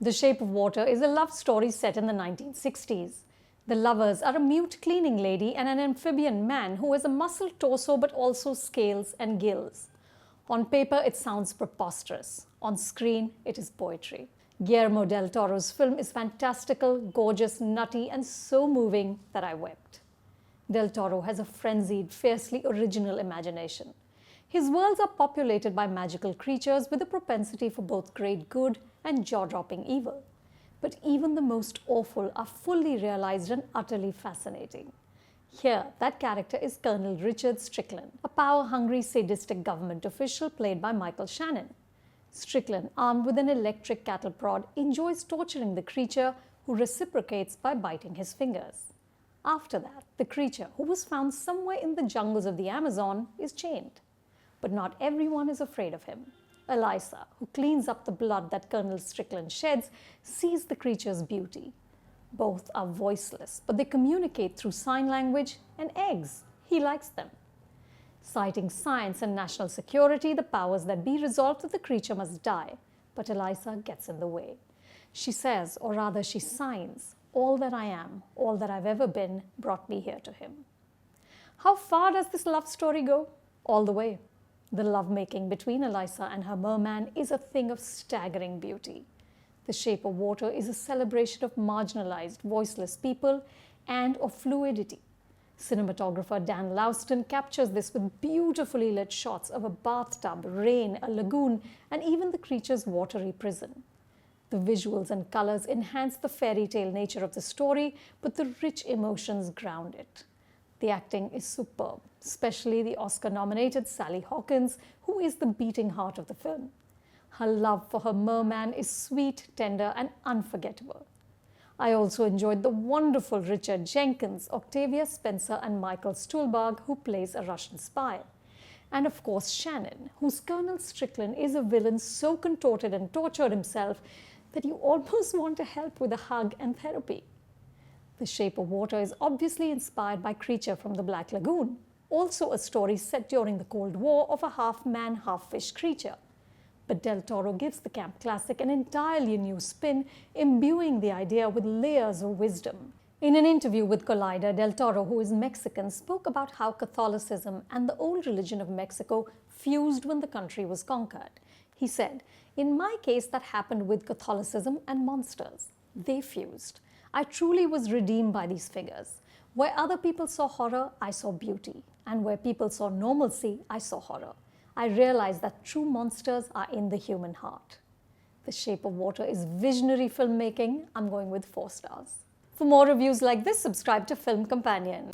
The Shape of Water is a love story set in the 1960s. The lovers are a mute cleaning lady and an amphibian man who has a muscled torso but also scales and gills. On paper, it sounds preposterous. On screen, it is poetry. Guillermo del Toro's film is fantastical, gorgeous, nutty, and so moving that I wept. Del Toro has a frenzied, fiercely original imagination. His worlds are populated by magical creatures with a propensity for both great good and jaw-dropping evil. But even the most awful are fully realized and utterly fascinating. Here, that character is Colonel Richard Strickland, a power-hungry, sadistic government official played by Michael Shannon. Strickland, armed with an electric cattle prod, enjoys torturing the creature, who reciprocates by biting his fingers. After that, the creature, who was found somewhere in the jungles of the Amazon, is chained. But not everyone is afraid of him. Eliza, who cleans up the blood that Colonel Strickland sheds, sees the creature's beauty. Both are voiceless, but they communicate through sign language and eggs. He likes them. Citing science and national security, the powers that be resolve that the creature must die, but Eliza gets in the way. She says, or rather she signs, "All that I am, all that I've ever been, brought me here to him." How far does this love story go? All the way. The lovemaking between Eliza and her merman is a thing of staggering beauty. The Shape of Water is a celebration of marginalized, voiceless people and of fluidity. Cinematographer Dan Louston captures this with beautifully lit shots of a bathtub, rain, a lagoon, and even the creature's watery prison. The visuals and colors enhance the fairy tale nature of the story, but the rich emotions ground it. The acting is superb, especially the Oscar-nominated Sally Hawkins, who is the beating heart of the film. Her love for her merman is sweet, tender, and unforgettable. I also enjoyed the wonderful Richard Jenkins, Octavia Spencer, and Michael Stuhlbarg, who plays a Russian spy. And of course Shannon, whose Colonel Strickland is a villain so contorted and tortured himself that you almost want to help with a hug and therapy. The Shape of Water is obviously inspired by Creature from the Black Lagoon, also a story set during the Cold War of a half-man, half-fish creature. But Del Toro gives the camp classic an entirely new spin, imbuing the idea with layers of wisdom. In an interview with Collider, Del Toro, who is Mexican, spoke about how Catholicism and the old religion of Mexico fused when the country was conquered. He said, "In my case, that happened with Catholicism and monsters. They fused. I truly was redeemed by these figures. Where other people saw horror, I saw beauty. And where people saw normalcy, I saw horror. I realized that true monsters are in the human heart." The Shape of Water is visionary filmmaking. I'm going with 4 stars. For more reviews like this, subscribe to Film Companion.